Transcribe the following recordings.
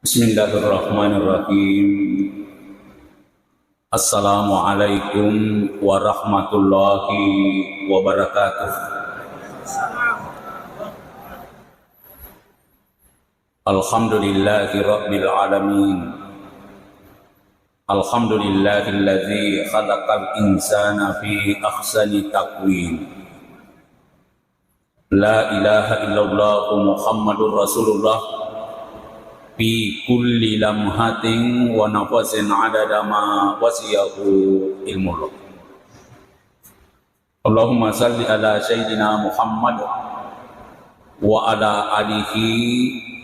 Bismillahirrahmanirrahim. Assalamualaikum warahmatullahi wabarakatuh. Alhamdulillahi rabbil alamin. Alhamdulillahilladzi khalaqal insana fi ahsani taqwim. La ilaha illallah Muhammadur Rasulullah fi kulli lamhatin wa nafasin adada ma wasiyahu ilmullah. Allahumma salli ala sayyidina Muhammad wa ala alihi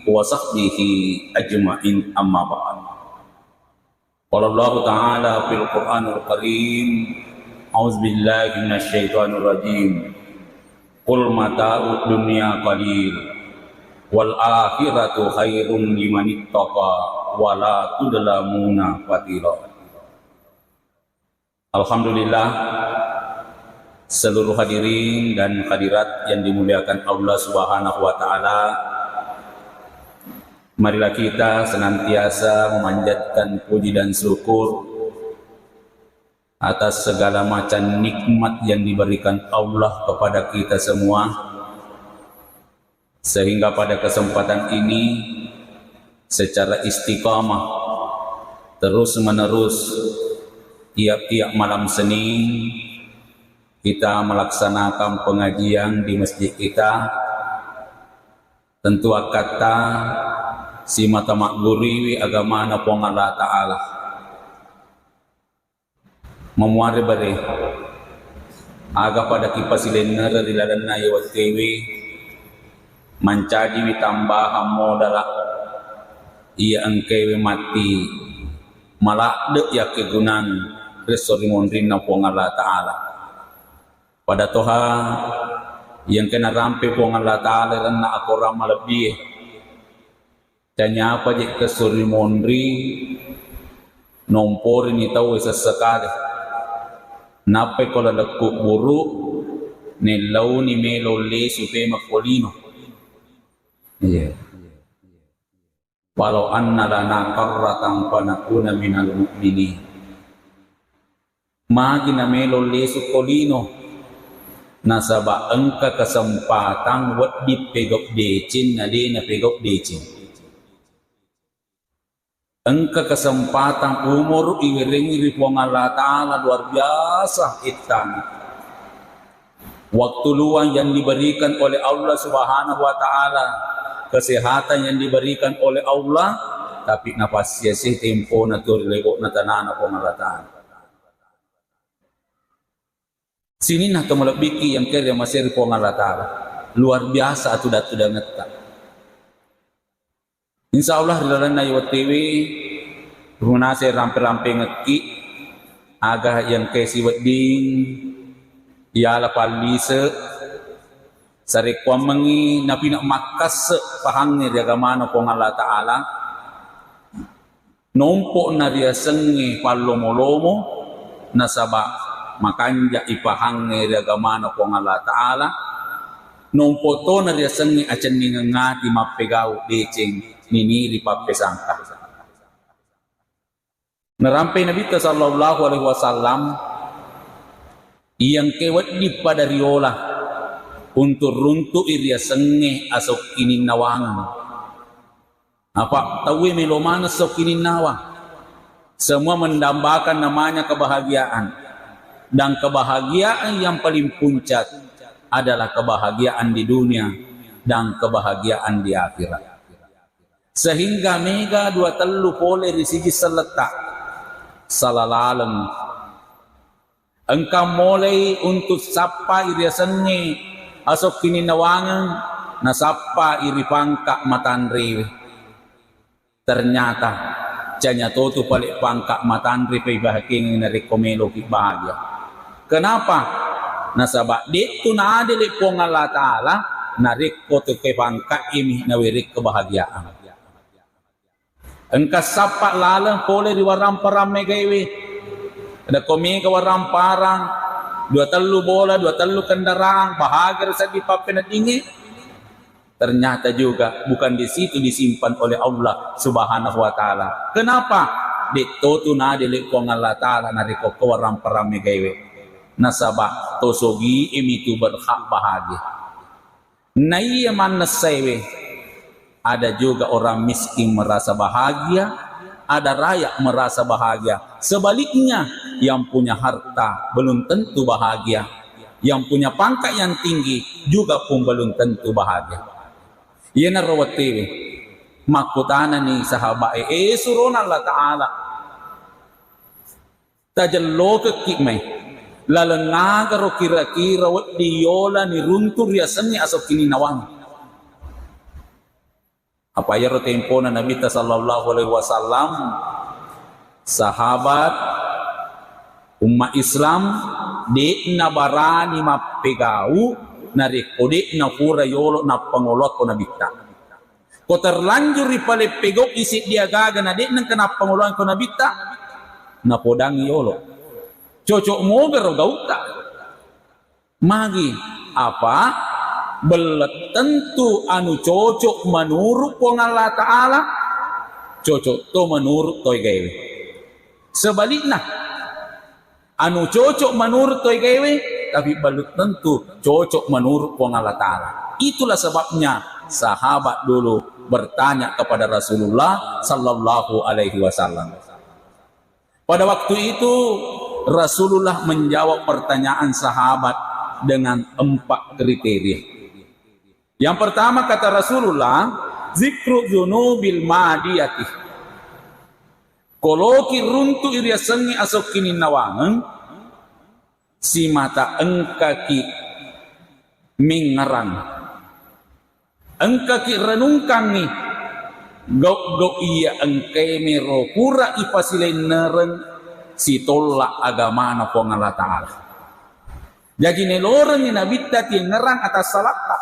wa sahbihi ajma'in, amma ba'd. Qala Allah ta'ala fil Qur'anil Karim, a'udzu billahi minasy syaithanir rajim. Qul mata'ud dunya qalil wal akhiratu khairum liman ittaqa wa la tudlamuna fatira. Alhamdulillah, seluruh hadirin dan hadirat yang dimuliakan Allah Subhanahu wa taala, marilah kita senantiasa memanjatkan puji dan syukur atas segala macam nikmat yang diberikan Allah kepada kita semua, sehingga pada kesempatan ini secara istiqamah terus menerus tiap-tiap malam Senin kita melaksanakan pengajian di masjid kita. Tentu kata si mata makguriwi agama na pong Allah Ta'ala memuari bari aga pada kipasilener diladan na yawat kewi mancadi witambahan modala ia engkewe mati malak ya kegunan resori mondrin na pong Allah Ta'ala pada toha yang kena rampe pong Allah Ta'ala dan na ako rama lebih tanya apa je kesuri mondri nompori ni tahu sesekali nape kola lekuk buruk ni lau ni melo le supe makolino. Iya. Walau anna lana qarratan fanakuna minal mu'minin. Magi na melo lesu kolino nasaba engka kesempatan wat di pegok decin nade na pegok decin. Engka kesempatan umur iwiringi ripong Allah Ta'ala luar biasa itan. Waktu luang yang diberikan oleh Allah Subhanahu wa Ta'ala, kesehatan yang diberikan oleh Allah, tapi napas sia-sia tempo na tur lego na tanana po ngalataan. Sini na tumalabiki yang kaya masir po ngalataan. Luar biasa atu datu dangat. Insya Allah rilalan na iwat TV, runase rampe-rampe ngeki, agak yang kaya siwat ding, iala palise, sari kwamangi na pinakmakas pahangnya di agama po ng Allah Ta'ala nompo na dia sengi palomolomo nasaba makanja ipahangnya di agama po ng Allah Ta'ala nompo to na dia sengi acan ningangati mapegau deceng nini ripapesangka narampai Nabi sallallahu alaihi wasallam yang kewat di pada riola untuk runtuk iria sengeh asok kini nawangan. Apa tahu melomana sok kini nawang. Semua mendambakan namanya kebahagiaan. Dan kebahagiaan yang paling puncak adalah kebahagiaan di dunia dan kebahagiaan di akhirat. Sehingga mega dua telu pole risigi seletak salalalem. Engkau mulai untuk sapa iria sengeh asok kini nawangan nasapa iri pangkak matanri. Ternyata janya toto balik pangkak matanri pe bahaking narik komelo ki bahagia. Kenapa? Nasaba ditu na adili po ng Allah Ta'ala narik ko to ke pangkak imi nawirik kebahagiaan. Engka sapa lalang pole di waram parame gaywi. Ada komi ke waram parang dua telu bola, dua telu kendaraan, bahagia sa di papenat ini. Ternyata juga bukan di situ disimpan oleh Allah Subhanahu wa taala. Kenapa? Dito na dili ko ng Allah taala nariko ko warang parami gaywe. Nasaba tosogi imitu berhak bahagia. Naiyaman nasaywe. Ada juga orang miskin merasa bahagia, ada rakyat merasa bahagia. Sebaliknya, yang punya harta belum tentu bahagia. Yang punya pangkat yang tinggi juga pun belum tentu bahagia. Yana rawatiwi makutana ni sahabat surun Allah Ta'ala tajallo ke kimai lalengagaro kira-kira diola ni runtur yasanni asok kini nawang apa ya tempo na Nabi sallallahu alaihi wasallam sahabat umat Islam de nabarani mapegau nari kode na pura yolo na pangolot ko na bitta. Ko terlanjur ripale pegok isi dia gaga na de nang kena pangolot ko na bitta na podang yolo. Cocok mo garo gauta. Magi apa? Belet tentu anu cocok menurut ko Allah Ta'ala cocok to menurut toy gawe. Sebaliknya anu cocok menurut toy gawe tapi belum tentu cocok menurut Allah Ta'ala. Itulah sebabnya sahabat dulu bertanya kepada Rasulullah sallallahu alaihi wasallam. Pada waktu itu Rasulullah menjawab pertanyaan sahabat dengan 4 kriteria. Yang pertama kata Rasulullah, zikru dzunubil madiyati. Koloki runtu iriasangi asokini nawangan si mata engkaki mengarang engkaki renungkan ni gok iya engkai mero pura ipasilen nereng si tolak agama na po Allah Ta'ala. Jadi neloreng ni nabita ti ngerang atas salata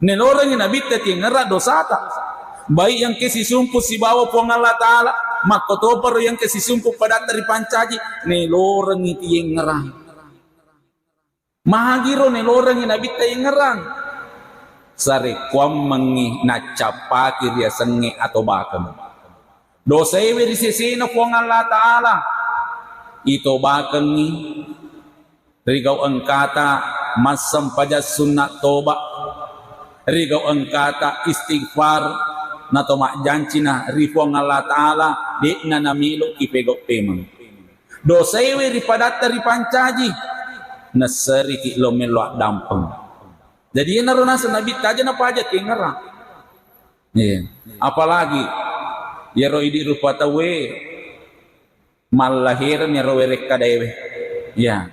neloreng ni nabita ti ngerang dosata baik yang kesisumput si bawa po Allah Ta'ala makotopar yang kesisumput pada dari pancaji neloreng iti yang ngerang mahagiro ni lorang yang nabita yang ngerang sari kwam mengi nacapaki dia sengi atau bakam dosa ewe disisina kuang Allah Ta'ala ito bakam ni rigau engkata masam pajak sunat toba rigau engkata istighfar na tomak jancina ripuang Allah Ta'ala di na namilo kipegok pemang dosa ewe ripadata ripancaji nasari ki lo melok dampeng. Jadi yang naruna senabi taja napa aja tingerang. Iya. Apalagi ya roidi rupa tawe mal lahir nya rowerek kadewe. Ya.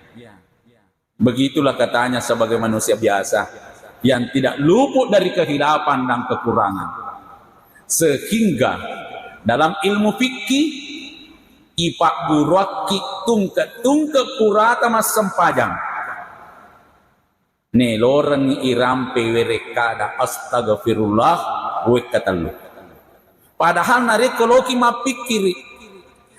Begitulah katanya sebagai manusia biasa yang tidak luput dari kehilapan dan kekurangan. Sehingga dalam ilmu fikih ipak buraki tungke purata mas sempajang ne loreng irampe werekada astagfirullah wekatalu padahal narekoloki mapikiri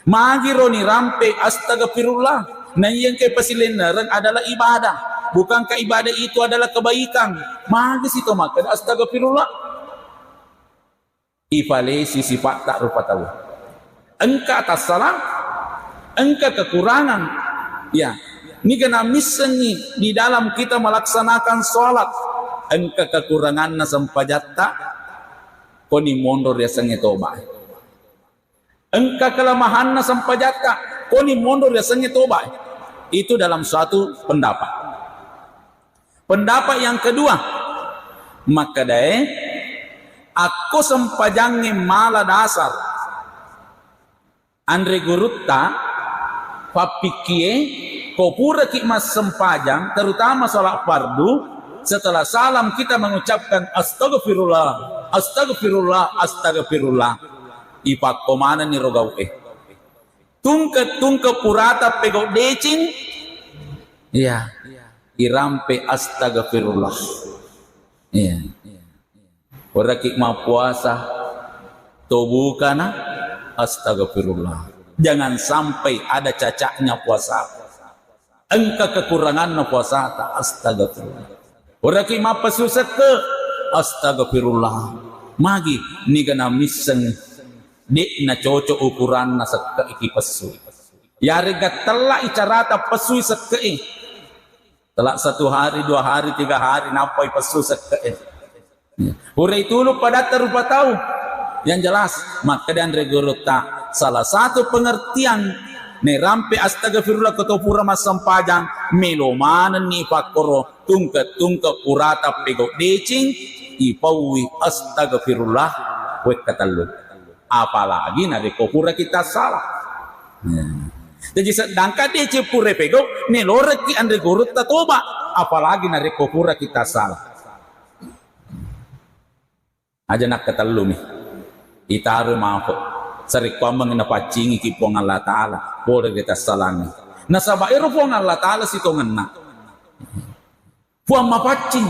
magiro ni rampe astagfirullah na yang kay pasilenaran adalah ibadah bukankah ibadah itu adalah kebaikan magis itu maka astagfirullah ipalesi sifat tak rupa tahu engkau atas salah, engkau kekurangan. Ya, ini kena misengi di dalam kita melaksanakan sholat. Engkau kekurangan sampajatta, koni mondor ya sengi toba. Engkau kelemahan sampajatta, koni mondor ya sengi toba. Itu dalam suatu pendapat. Pendapat yang kedua, maka deh, aku sempajangi mala dasar. Andre gurutta papikie kopura ki mas sempajang terutama salat fardu setelah salam kita mengucapkan astagfirullah astagfirullah astagfirullah ipak komana ni rogau tungke purata pego decing ya irampe astagfirullah ya ora ki ma puasa tobukana astagfirullah. Jangan sampai ada cacaknya puasa. Engkau kekurangan puasa tak astagfirullah. Orang ki mapa susah ke astagfirullah magi ni gana miseng dek na cocok ukuran na sakka iki pesu yari gatala icarata pesu sakka telak 1 hari 2 hari 3 hari napai pesu sakka hurai tulu pada terupa tahu yang jelas maka dan regurota salah satu pengertian ne rampe astagfirullah ketopura masampajang melomanan ni pakoro tungka purata pego decing ipawi astagfirullah wek katallu apalagi na rekopura kita salah jadi sedangkan decing pure pego ne loreki andre gurutta toba apalagi na rekopura kita salah aja nak katallu nih itaru maafo sarik pamang na pacingi ki pong Allah Ta'ala boleh kita salami nasaba iro pong Allah Ta'ala sito ngena puang mapacing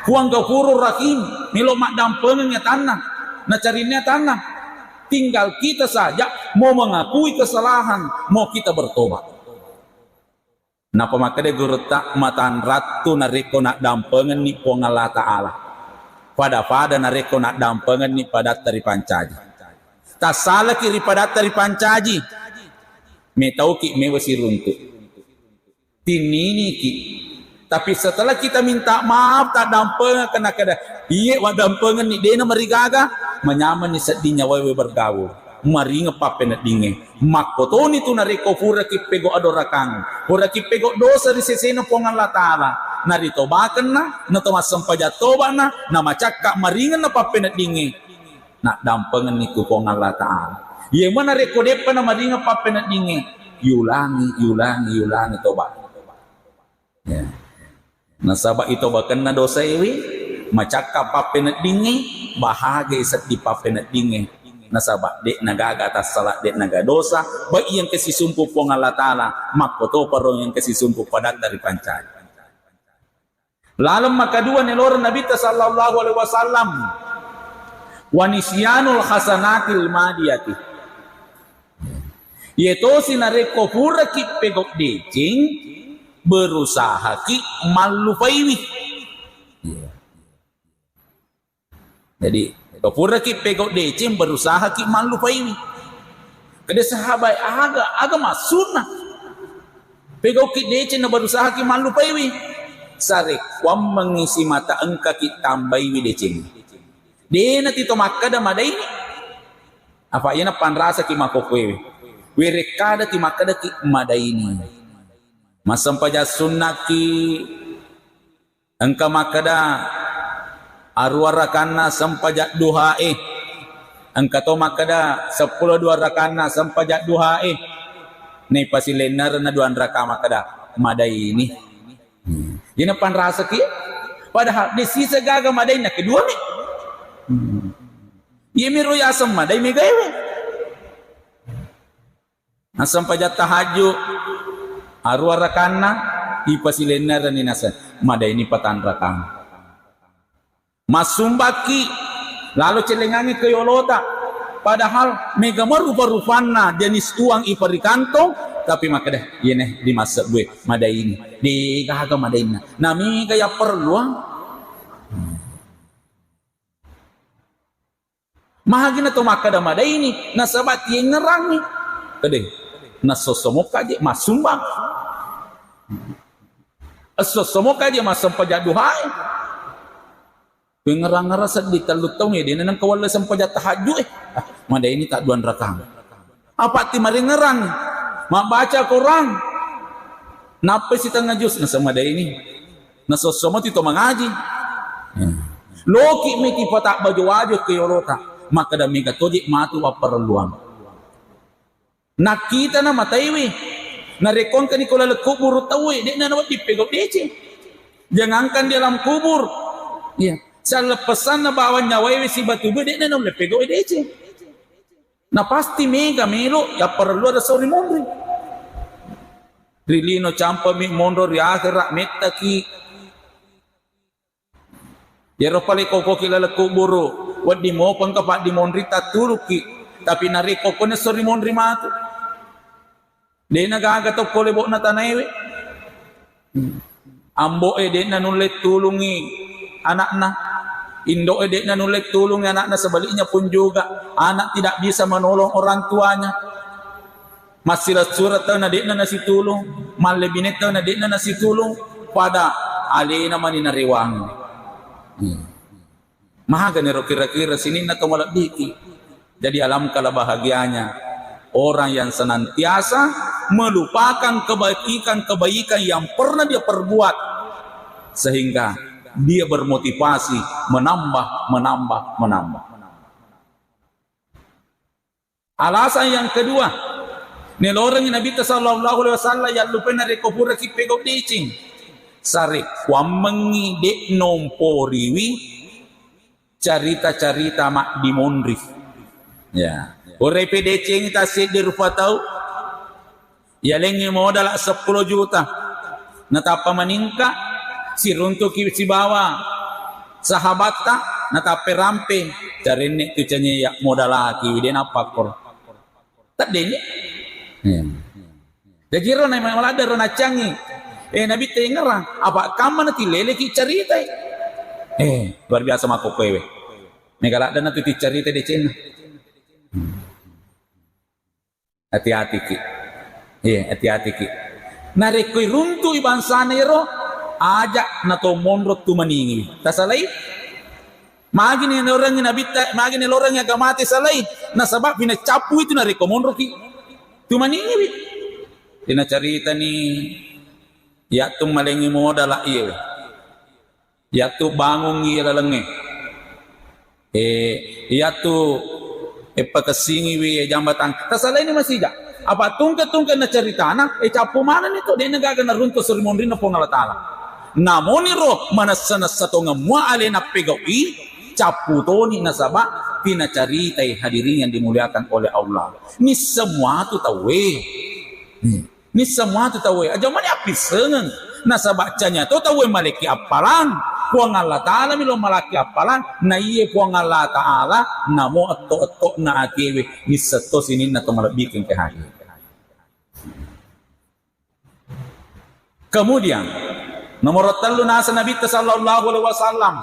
puang gafuru rahim nilo mak dampengen ya tanah na carinya tanah tinggal kita saja mau mengakui kesalahan mau kita bertobat napa maka de guru tak matan ratu nariko nak dampengen ni pong Allah Ta'ala pada nariko nak dampengen ni pada tari pancaji tak salah kiri pada tari pancaji me tau ki me wasi runtuk tinini ki tapi setelah kita minta maaf tak dampengen kena iya wa dampengen ni dena marigaga menyaman ni sedinya wewe bergaul mari ngepape na dinge makotoni tu nariko pura ki pego adorakang pura ki pego dosa di sesena pong Allah Ta'ala narito baken na to masampaja toba na macakka maringan na pape na dinge nak dampengen itu pong Allah Ta'ala ye mana reko depa na maringa pape na dinge yulangi toba ya nasaba ito baken na dosa iwi macakka pape na dinge bahagia seti pape na dinge nasaba dek nagaga atas salah dek naga dosa bagi yang kesisumpu pong Allah Ta'ala makoto parong yang kesisumpu padat dari pancari lalu maka dua nelor Nabi sallallahu alaihi wasallam wanisyanul hasanatil madiyati yaitu sinareko pura ki pegok decing berusaha ki malupaiwi jadi pura ki pegok decing berusaha ki malupaiwi kada sahabat aga masuna pegok ki decing na berusaha ki malupaiwi sarik wam mengisi mata engka ki tambai wi decing dena tito makada madai apa yana panrasa ki makokwe we rekada ti makada ki madai ni masampaja sunnaki engka makada arwa rakana sampaja duhae engka to makada 10 dua rakana sampaja duhae nei pasilenar na duan raka makada madai ini yana panrasa ki padahal di sisa gaga madai na kedua ni yemiru yasam madai mi gawe asam pajat tahajud arwa rakana ipasilenar ni nasa madai ni patan rakang masumbaki lalu celengangi ke yolota padahal mega rupa-rupana jenis uang iparikanto tapi maka dah yene di masa gue madai ini di gaga madai na nami gaya perluang mahagina to makada madai ini nasabat yang ngerang ni kade nasosomok aja masumbang asosomok aja masampajaduhai pengerang rasa di talutong ya dia nang kawala sampajat tahajud madai ini tak duan rakang apa ti mari ngerang mabaca Quran napa si tengah jus nasa madai ini nasosomok itu mengaji loki miti patak baju wajah ke yorota maka dami katoji matu aparluang nakita na mataiwi narekon kan ikola kubur tawi dek na nawat dipegok dece jangankan di dalam kubur ya selepasan na bawa nyawa si batu dek na nawat pegok dece na pasti mega melo ya perlu ada sorry mondri rilino campa mi mondor ya akhirat metaki ya ropale koko kilala kuburu wadi mo pangkapat di mondri taturuki tapi nari koko na sorry mondri matu de nagagatok ko lebo na tanaywe ambo de na nulit tulungi anak na Indo edek na nulek tulung anak na, sebaliknya pun juga anak tidak bisa menolong orang tuanya. Masilat surat tahu na dek na nasi tulung, malebinet tahu na dek na nasi tulung, pada alena manina rewang. Maha ganero kira-kira sini na tumalabiki. Jadi alam kala bahagianya orang yang senantiasa melupakan kebaikan yang pernah dia perbuat, sehingga dia bermotivasi menambah. Alasan yang kedua, nelorang Nabi sallallahu alaihi wasallam yang lupa na rekopura ki pegok dicing sare kwamengi dek nomporiwi carita-carita mak di Mondri. Ya, ore PDC kita di rupa tahu. Ya lengi modal 10 juta. Natapa maningka si runtuk si bawa sahabat tak natape rampe cari nek tucanya ya modal lagi dia apa kor. Tak dene. Jadi rona memang ada rona canggih. Nabi tengara apa kamu nanti lele ki cerita. Luar biasa mako kowe. Megala ada nanti cerita di Cina. Hati-hati ki. Hati-hati ki. Narik koi runtu iban sanero ajak nato monrot tu maningi. Tasalai magi ni orang Nabi magi ni orang yang gamati salai. Na sabab pina capu itu narik ko monrot ki. Tu maningi. Dina cerita ni ya tu malengi modal lah iya. Ya tu bangun iya lalenge. Ya tu pakasingi wi jambatan. Tasalai ni masih ja. Apa tungka na cerita na capu mana ni tu dia negaga na runto sermonrin na pong Allah Taala. Namoni ro manasana sato ngamua ale na pegawi capu to ni nasaba pina cerita hadirin yang dimuliakan oleh Allah. Ni semua tu tawe. Ni semua tu tawe. Aja mana api sengen. Nasaba bacanya tu tawe maliki apalan. Puang Allah Ta'ala milo malaki apalan na iye puang Allah Ta'ala namo atto na akewe nisato sinin na tumalabikin kehari. Kemudian nomor 3 nasa Nabi sallallahu alaihi wasallam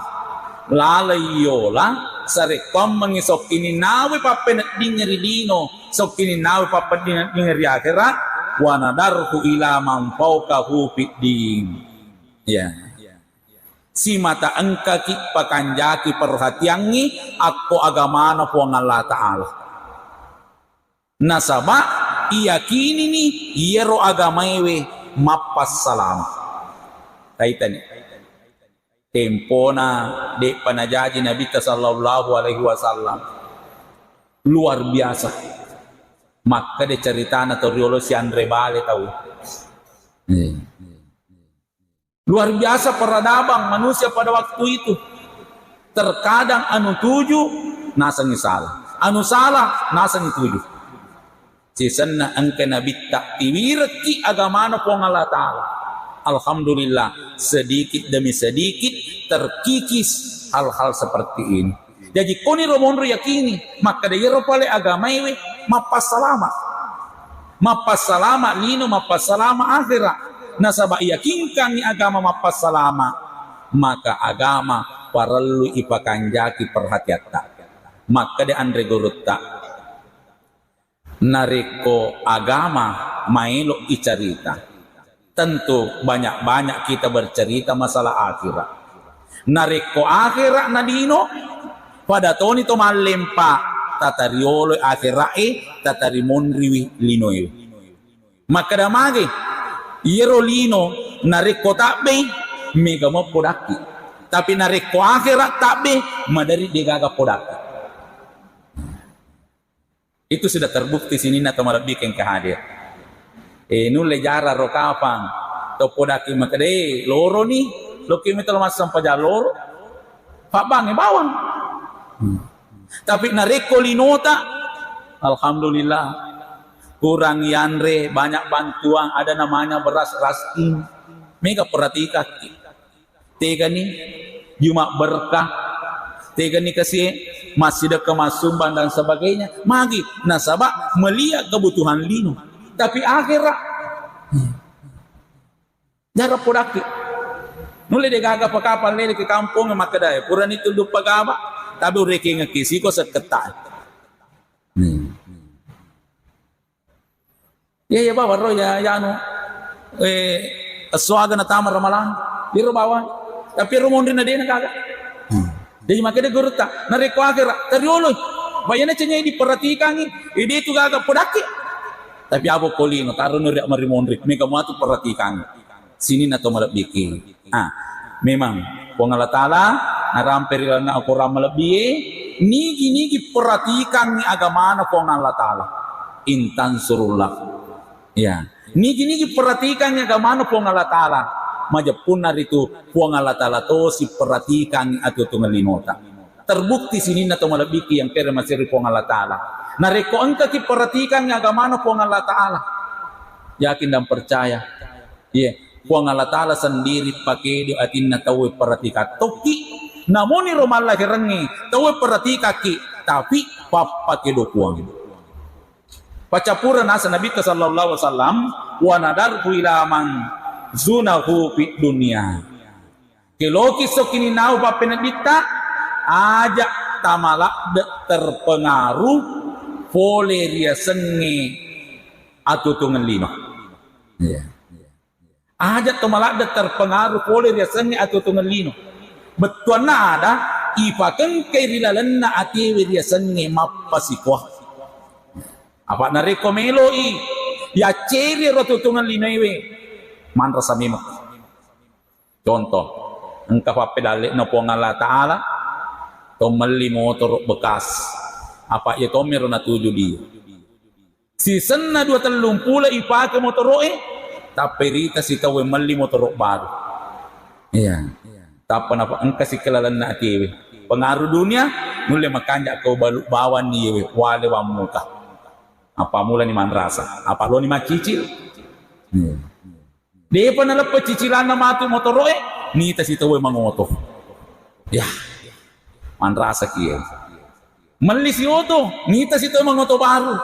lalayola sarekom mengisok ini nawe papenet dingeri dino sok ini nawe papenet dingeri akhirat wa nadarhu ila man fawqahu fiddin. Ya. Si mata engka ki pakanjaki perhatiangi aku agama na puang Allah Ta'ala. Nasaba iyakini ni iyero agamaewe mapas salam. Kaitan tempo na de panajaji Nabi sallallahu alaihi wasallam luar biasa. Maka de cerita na toriolo si Andre Bale tahu. Luar biasa peradaban manusia pada waktu itu. Terkadang anu tuju nasangi salah, anu salah nasangi tuju. Sisana angka Nabi tak tiwirki agama na pong Allah Ta'ala. Alhamdulillah sedikit demi sedikit terkikis hal-hal seperti ini. Jadi koni romonro yakini maka dia ropale agama iwe mapas salama lino mapas salama akhirat. Nasaba yakinkan ni agama mapas salama maka agama parallu ipakanjaki perhatiatta maka de andre gorutta nariko agama mailo icarita. Tentu banyak-banyak kita bercerita masalah akhirat. Nariko akhirat nadino pada toni to malempa tatariolo akhirat tatarimonriwi linoyo maka damage Iro lino nareko takbe mega mo podaki tapi nareko akhirat takbe madari degaga podaki. Itu sudah terbukti sini na tomarabiken kahadir. Nulle jara rokapang to podaki makade loro ni loki metal masam paja loro pak bang bawang. Tapi nareko linota alhamdulillah kurang yanre banyak bantuan ada namanya beras raskin mega perhatikan tega nih cuma berkah tega nih kasih masih ada kemasumban dan sebagainya magi nasabah melihat kebutuhan lino tapi akhirat jarak podaki Nule de gaga pa kapal lele ke kampung makadai. Puran itu lupa gaba. Tabi ureke ngakisi ko sa ketai. Ya bawa roh ya ano. Aswaga na tama ramalan. Biro bawa. Tapi rumondin na din na gaga. Jadi makanya guruta. Nareko akira. Terioloy. Bayana cenya ini perhatikan ini. Ide itu gaga podaki. Tapi apa kolino. Taruh nuriak marimondrik. Mega muatu perhatikan. Sini na to malabiki. Memang Allah Ta'ala naramperi na ako ramalabiye nigi perhatikan ni agama na Allah Ta'ala intan surullah ya nigi perhatikan ni agama na Allah Ta'ala majapun narito Allah Ta'ala to si perhatikan ni ato tungalinota terbukti sini na to malabiki yang kere masiri Allah Ta'ala nareko angka ki perhatikan ni agama na Allah Ta'ala yakin dan percaya Puang Allah Ta'ala sendiri pakai di atin na tahu perhatikan toki namun ni romal lagi rengi tahu perhatikan ki tapi pakai do puang pacapura nasa Nabi sallallahu alaihi wasallam wa nadarhu ila man zunahu fi dunia keloki sokini nau papenabita ajak tamala terpengaruh oleh dia sengi atau tungelino Ajat tumalak terpengaruh oleh riasannya atau tungelino. Betuan na ada ipakan kairilalan na ati riasannya mapasikwa. Apa na rekomelo ya ceri rotu tungelino iwe man rasa mimo. Contoh, engkau papedale na po Allah Ta'ala tomali motor bekas. Apa ya tomero na tuju dia. Season na 230 ipake motor tapi rita si tawe mali motor baru. Iya. Tapi apa engkau si kelalan na atiwe. Pengaruh dunia nule makanya kau bawan niwe wale wa muka. Apa mula ni manrasa? Apa lo ni macicil? Dia pernah lepas cicilan na matu motor nita si tawe mangoto. Ya. Manrasa kia. Mali si oto nita si tawe mangoto baru.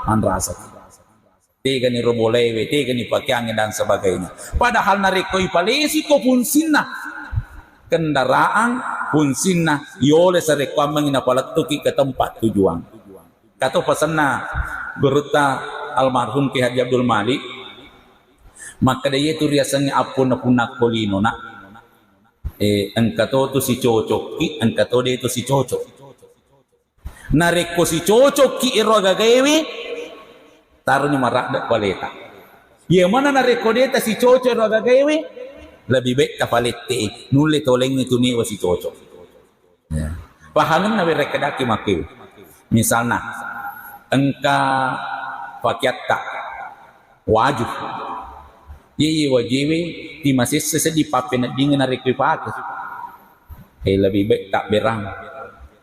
Manrasa kia. Tega ni robolewe, tega ni pakaiannya dan sebagainya. Padahal nareko ipalesi ko punsinna. Kendaraan punsinna yole sa rekwamang inapalatuki ke tempat tujuan. Kato pasanna beruta almarhum Ki Haji Abdul Malik. Maka dia itu riasannya apun punak kolino na. Engkato tu si cocok ki, engkato dia itu si cocok. Nareko si cocok ki iro gagawe taruh ni marak dak paleta. Ye mana na rekodeta si coco roga gawe lebih baik ta palete nulle toleng itu ni wasi coco. Ya. Pahamin na rekodaki make. Misalna engka pakiatta wajib. Ye wajibe di masih sesedi papen dingin na rekipake. Lebih baik tak berang.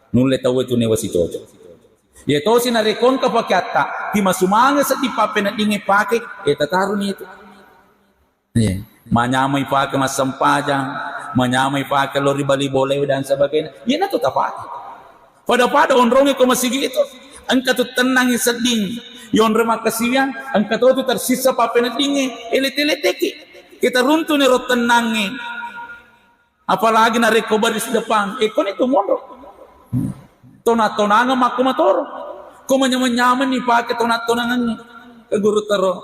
Nulle tahu itu ni wasi coco. Ya to si narekon ka pakyata ti masumanga sa ti papen dingi pake tataru ni itu. Manyamay pake masampajang, manyamay pake lori bali boleh dan sebagainya. Ya na to tapat. Pada onrongi ko masigi itu. Angka tu tenang seding. Yon remak kasiyan, angka tu tersisa papen dingi elete-leteki. Kita runtun ni ro tenangi. Apalagi na reko baris depan. Kon itu mondok. Tonat-tonangan maku motor. Kau menyaman ni pakai tonat-tonangan ni. Ke guru taro.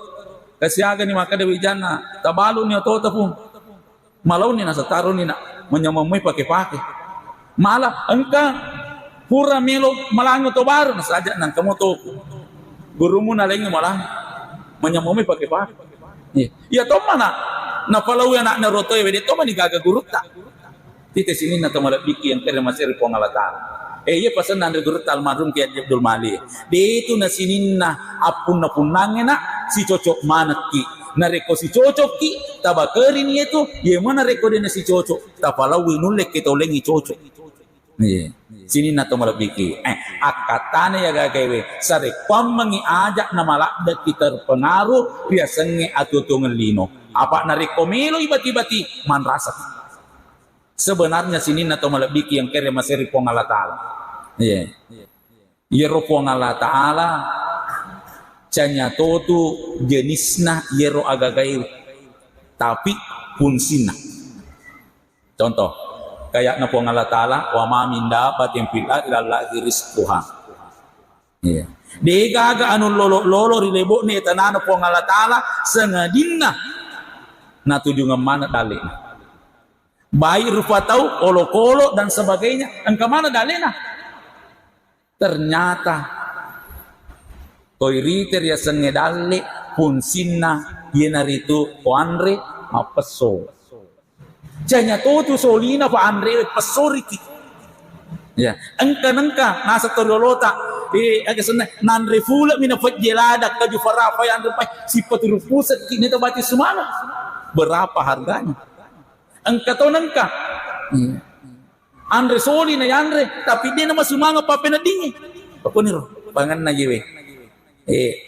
Kasiaga ni maka dewi jana. Tabalu ni atau pun. Malau ni nasa taruh ni nak menyamamui pakai. Malah engkau pura melo malango to baru saja nang kamu to. Gurumu nalengi malah menyamamui pakai. Ya to mana? Na palau yang nak neroto ya to mani gaga guru tak. Tite sini na to malabiki yang kere masih ripong alatan. Iya pasan nandri guru almarhum Ki Haji Abdul Malik. Dia itu nasinin na apun na punangnya na si cocok manaki. Nareko si cocok ki tabakerin itu. Ye mana reko dia si cocok. Tapalawi nulek kita olengi cocok. Sini na to malabiki. Akatane ya gagawe. Sarekwam mangi ajak na malakda kita terpengaruh biasanya atau tungelino. Apa nareko melo ibati-bati man rasa. Sebenarnya sini na to malabiki yang kere masih ripong Allah Ta'ala. Yero pong Allah Ta'ala canya to tu jenisna yero agagay tapi punsina. Contoh, kayak na po Allah Ta'ala, wa ma min dabatin fil ardi illa Allahi rizquha. Iya. Di gaga anu lolo rilebo ni tanana po Allah Ta'ala sengadinna na tuju mana dalena. Bayi rupa tahu, kolo-kolo dan sebagainya, engkau mana dalena? Ternyata koiriter ya sengedale pun sinna yenaritu o Andre mapeso. Janya tu solina pa Andre pesoriki. Ya, engka nasa torolota agak senang nanre fula mina jelada kaju farafa yang rupai sifat rupusat kini tabati semana. Berapa harganya? Engka to nengka. Andre soli na Andre, tapi dia nama sumanga pa penadingi. Apa ni ro? Pangan na jiwe.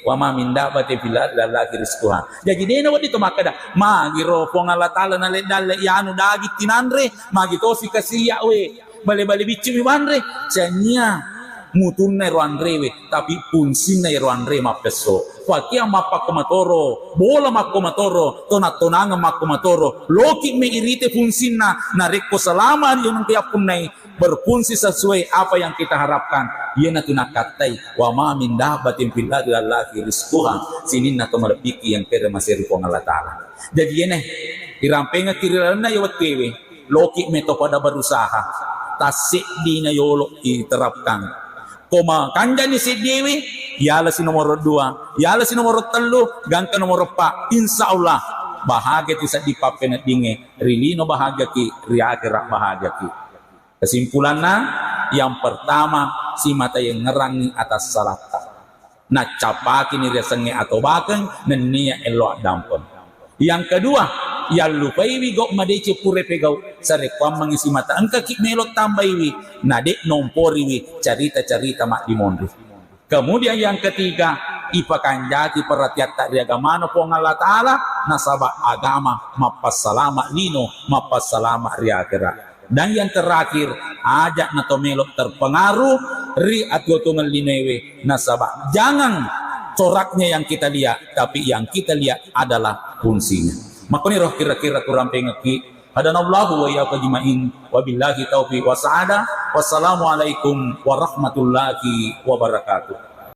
Wa ma min dabatin fil ardi illa Allahi rizquha. Jadi dia nama dito makada. Magi ro pong Allah Ta'ala na ledal ya anu dagi tinandre, magi to si kasiya we. Bale-bale bicu mi Andre, canya mutun na ro Andre we, tapi punsin na ro Andre mapeso. Fakia mapa komatoro, bola makomatoro, tonat-tonanga makomatoro, loki me irite punsin na reko selama yung kaya punay berfungsi sesuai apa yang kita harapkan. Ia na tunakatai wa ma min dabatin fil ardi illa Allahi rizquha. Sinin na to malapiki yang kere masiri po Allah Ta'ala. Jadi yene irampenga kirilan na yawat kewe, loki me to pada berusaha. Tasik di na yolo iterapkan. Koma kanja ni si dewi, yala si nomor 2, yala si nomor 3, gangka nomor 4. Insya Allah bahagia tu sa di papena dinge, rilino bahagia ki, riakira bahagia ki. Kesimpulannya, yang pertama si mata yang ngerangi atas salata. Na capaki ni resenge atau bakeng nenia elok dampon. Yang kedua, ya lupai wi gok madece pure pegau sare kwam mangisi mata angka ki melok tambai wi nade nompori wi cerita-cerita mak dimondri. Kemudian yang ketiga, ipakanjati perhatian tak agama no po Allah Ta'ala nasaba agama mapas salama lino mapas salama riakira. Dan yang terakhir, ajak na to melok terpengaruh ri atau tungal linewe nasaba. Jangan coraknya yang kita lihat, tapi yang kita lihat adalah fungsinya. Makanya roh kira-kira kurang pengeki. Hadanallahu wa iyyakum ajmain. Wabillahi taufiq wa sa'ada. Wassalamualaikum warahmatullahi wabarakatuh.